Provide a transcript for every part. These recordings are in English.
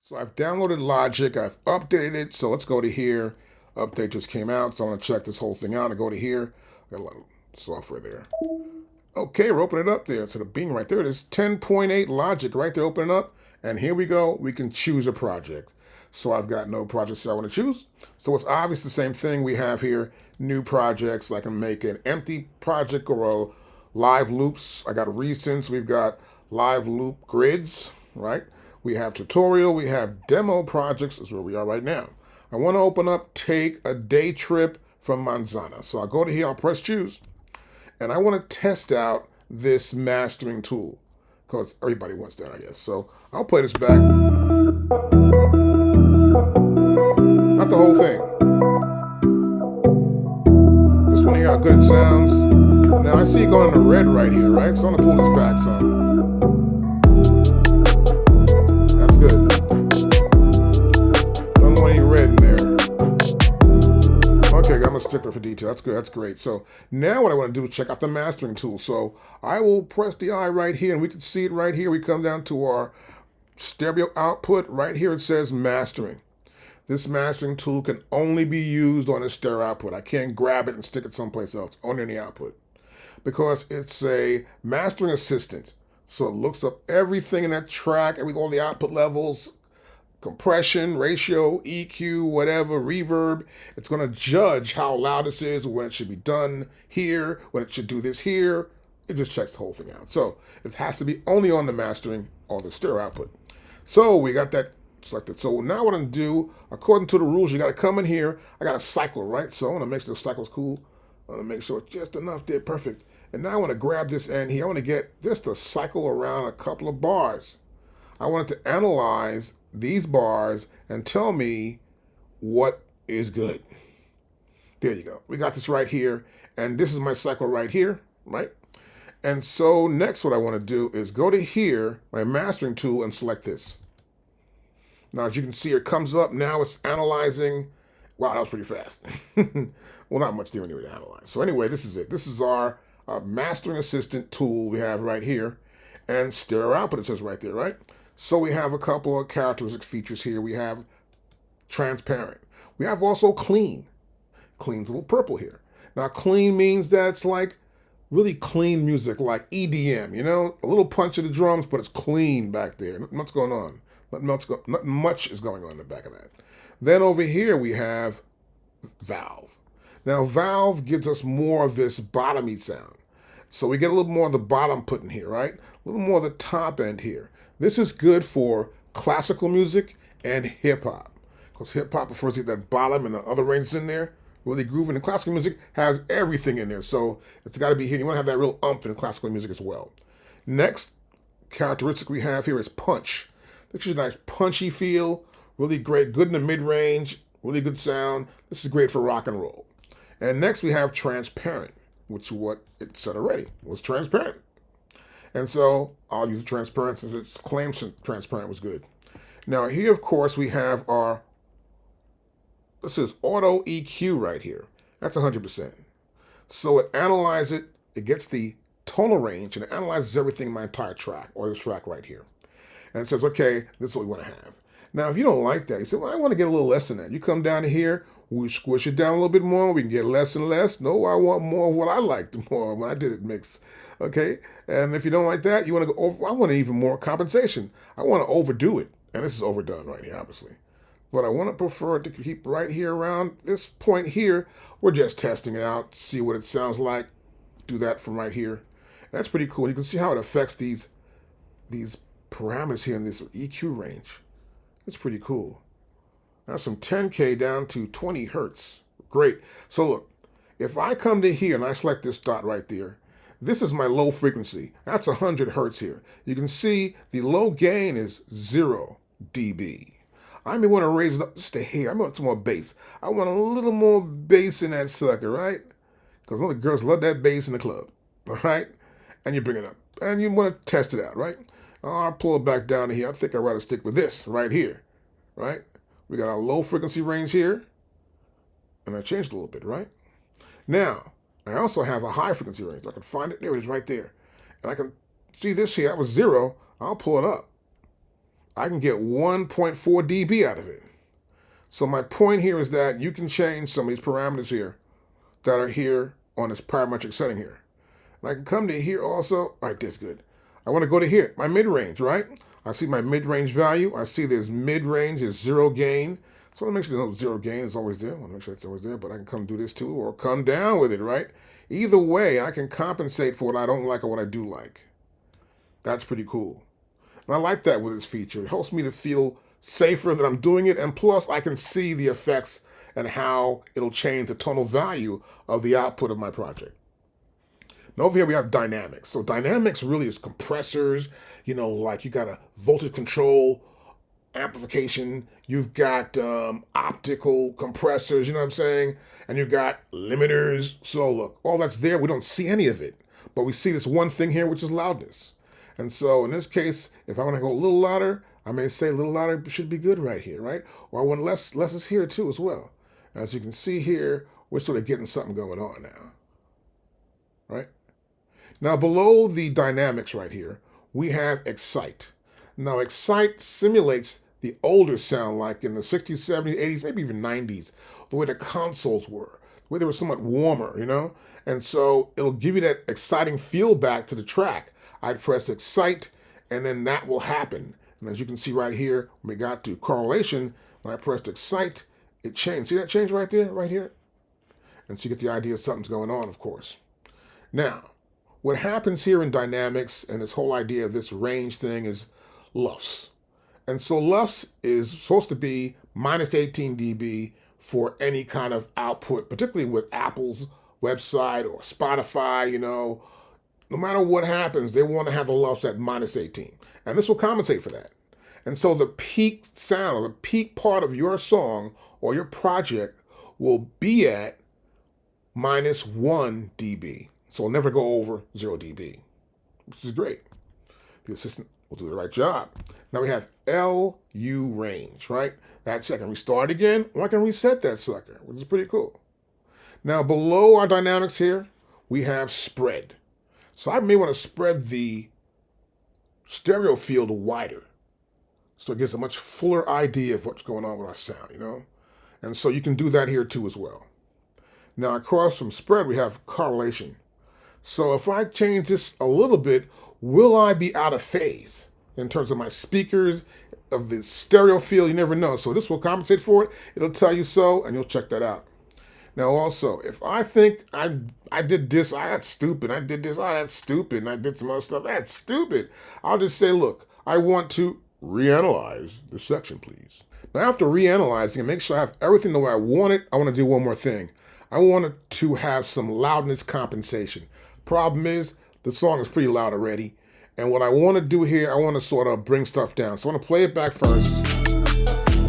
So I've downloaded Logic, I've updated it. So let's go to here. Update just came out, so I want to check this whole thing out. I go to here. Got a lot of software there. Okay, we're opening it up there. So the Bing right there, it is 10.8 Logic right there, opening up. And here we go. We can choose a project. So I've got no projects that I want to choose. So it's obvious the same thing we have here. New projects. I can make an empty project or a live loops. I got recents. We've got live loop grids, right? We have tutorial. We have demo projects. Is where we are right now. I want to open up Take a Day Trip from Manzana. So I'll go to here. I'll press choose. And I want to test out this mastering tool because everybody wants that, I guess. So I'll play this back. Not the whole thing. Just want to hear how good it sounds. Now I see it going to red right here, right? So I'm going to pull this back some. That's good. Don't want any red in there. Okay, I'm a stickler for detail. That's good. That's great. So now what I want to do is check out the mastering tool. So I will press the I right here, and we can see it right here. We come down to our stereo output. Right here it says mastering. This mastering tool can only be used on a stereo output. I can't grab it and stick it someplace else, only in the output. Because it's a mastering assistant. So it looks up everything in that track, all the output levels, compression, ratio, EQ, whatever, reverb. It's going to judge how loud this is, when it should be done here, when it should do this here. It just checks the whole thing out. So it has to be only on the mastering or the stereo output. So we got that selected. So now what I'm going to do, according to the rules, you got to come in here. I got a cycle, right? So I want to make sure the cycle's cool. I want to make sure it's just enough there, perfect. And now I want to grab this end here. I want to get just a cycle around a couple of bars. I want it to analyze these bars and tell me what is good. There you go. We got this right here. And this is my cycle right here, right? And so next what I want to do is go to here, my mastering tool, and select this. Now, as you can see, it comes up. Now it's analyzing. Wow, that was pretty fast. Well, not much there anyway to analyze. So anyway, this is it. This is our mastering assistant tool we have right here. And stereo output, it says right there, right? So we have a couple of characteristic features here. We have transparent. We have also clean. Clean's a little purple here. Now, clean means that it's like really clean music, like EDM, you know? A little punch of the drums, but it's clean back there. Nothing much going on. Not much is going on in the back of that. Then over here we have valve. Now, valve gives us more of this bottomy sound. So we get a little more of the bottom put in here, right? A little more of the top end here. This is good for classical music and hip hop. Because hip hop prefers to get that bottom and the other ranges in there, really grooving. And classical music has everything in there. So it's got to be here. You want to have that real umph in classical music as well. Next characteristic we have here is punch. This is a nice punchy feel, really great, good in the mid-range, really good sound. This is great for rock and roll. And next we have transparent, which is what it said already, was transparent. And so I'll use transparent since its claims transparent was good. Now here, of course, we have our, this is auto EQ right here. That's 100%. So it analyzes it, it gets the tonal range, and it analyzes everything in my entire track, or this track right here. And it says, okay, this is what we want to have. Now, if you don't like that, you say, well, I want to get a little less than that. You come down to here, we squish it down a little bit more, we can get less and less. No, I want more of what I liked more when I did it mix. Okay? And if you don't like that, you want to go over, I want even more compensation. I want to overdo it. And this is overdone right here, obviously. But I want to prefer it to keep right here around this point here. We're just testing it out, see what it sounds like. Do that from right here. That's pretty cool. You can see how it affects these parameters here in this EQ range. It's pretty cool. That's from 10K down to 20 Hertz. Great. So look, if I come to here and I select this dot right there, this is my low frequency. That's 100 Hertz here. You can see the low gain is 0 dB. I may want to raise it up just to here. I want some more bass. I want a little more bass in that sucker, right? Because all the girls love that bass in the club, all right? And you bring it up. And you want to test it out, right? I'll pull it back down to here. I think I'd rather stick with this right here, right? We got our low frequency range here, and I changed a little bit, right? Now, I also have a high frequency range. I can find it. There it is right there. And I can see this here. That was 0. I'll pull it up. I can get 1.4 dB out of it. So my point here is that you can change some of these parameters here that are here on this parametric setting here. And I can come to here also. All right, that's good. I want to go to here, my mid-range, right? I see my mid-range value. I see there's mid-range, there's zero gain. So I want to make sure there's no zero gain. It's always there. I want to make sure it's always there, but I can come do this too, or come down with it, right? Either way, I can compensate for what I don't like or what I do like. That's pretty cool. And I like that with this feature. It helps me to feel safer that I'm doing it, and plus I can see the effects and how it'll change the tonal value of the output of my project. Now over here we have dynamics. So dynamics really is compressors, like you got a voltage control, amplification, you've got optical compressors, you know what I'm saying? And you've got limiters. So look, all that's there, we don't see any of it, but we see this one thing here, which is loudness. And so in this case, if I want to go a little louder, I may say a little louder should be good right here, right? Or I want less is here too as well. As you can see here, we're sort of getting something going on now, right? Now below the dynamics right here, we have Excite. Now Excite simulates the older sound, like in the 60s, 70s, 80s, maybe even 90s, the way the consoles were, the way they were somewhat warmer, And so it'll give you that exciting feel back to the track. I'd press Excite, and then that will happen. And as you can see right here, when we got to correlation, when I pressed Excite, it changed. See that change right there, right here? And so you get the idea something's going on, of course. Now, what happens here in dynamics and this whole idea of this range thing is LUFS. And so LUFS is supposed to be minus 18 dB for any kind of output, particularly with Apple's website or Spotify, No matter what happens, they want to have the LUFS at minus 18. And this will compensate for that. And so the peak sound, or the peak part of your song or your project will be at minus 1 dB. So it'll never go over 0 dB, which is great. The assistant will do the right job. Now we have LU range, right? That's it. I can restart again, or I can reset that sucker, which is pretty cool. Now below our dynamics here, we have spread. So I may want to spread the stereo field wider, so it gives a much fuller idea of what's going on with our sound, And so you can do that here too as well. Now across from spread, we have correlation. So if I change this a little bit, will I be out of phase in terms of my speakers, of the stereo field? You never know. So this will compensate for it. It'll tell you so, and you'll check that out. Now also, if I think I did this, that's stupid. I did this, that's stupid. And I did some other stuff, that's stupid. I'll just say, look, I want to reanalyze this section, please. Now after reanalyzing and make sure I have everything the way I want it, I want to do one more thing. I wanted to have some loudness compensation. Problem is, the song is pretty loud already. And what I want to do here, I want to sort of bring stuff down. So I want to play it back first.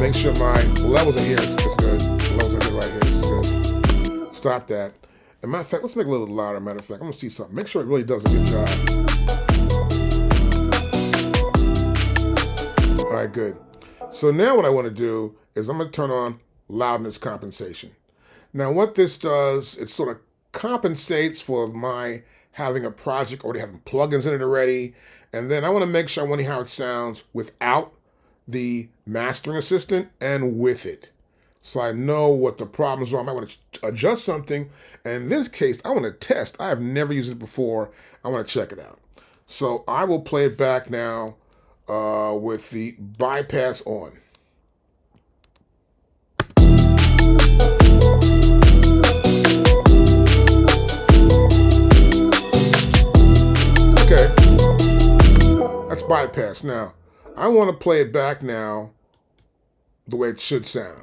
Make sure my levels are here. It's good. The levels are good right here. This is good. Stop that. As a matter of fact, let's make it a little louder. Matter of fact, I'm going to see something. Make sure it really does a good job. All right, good. So now what I want to do is I'm going to turn on loudness compensation. Now what this does, it sort of compensates for my having a project already having plugins in it already. And then I want to make sure I want to hear how it sounds without the mastering assistant and with it. So I know what the problems are. I might want to adjust something. And in this case, I want to test. I have never used it before. I want to check it out. So I will play it back now with the bypass on. Okay, that's bypass. Now, I want to play it back now the way it should sound.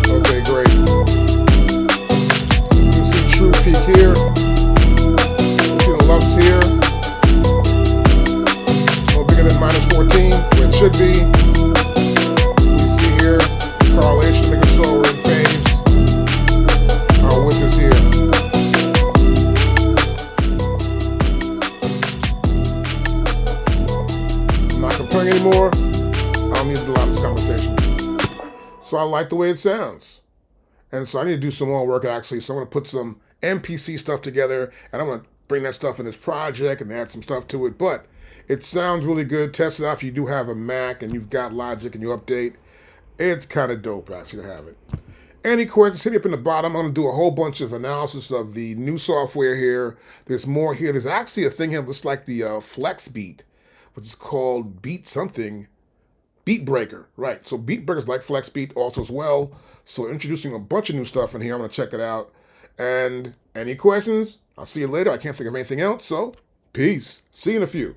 Okay, great. You can see true peak here. You see the LUFS here. No bigger than minus 14, where it should be. We see here correlation, making sure we're in phase. Our width is here. I'm not comparing anymore. I don't need a lot of this conversation. So I like the way it sounds. And so I need to do some more work actually. So I'm going to put some MPC stuff together, and I'm going to bring that stuff in this project and add some stuff to it. But it sounds really good. Test it out if you do have a Mac and you've got Logic and you update. It's kind of dope actually to have it. Any questions, hit me up in the bottom. I'm going to do a whole bunch of analysis of the new software here. There's more here. There's actually a thing here that's like the FlexBeat, which is called Beat something. Beat Breaker, right. So Beat Breaker's like FlexBeat also as well. So introducing a bunch of new stuff in here. I'm going to check it out. And any questions? I'll see you later. I can't think of anything else. So peace. See you in a few.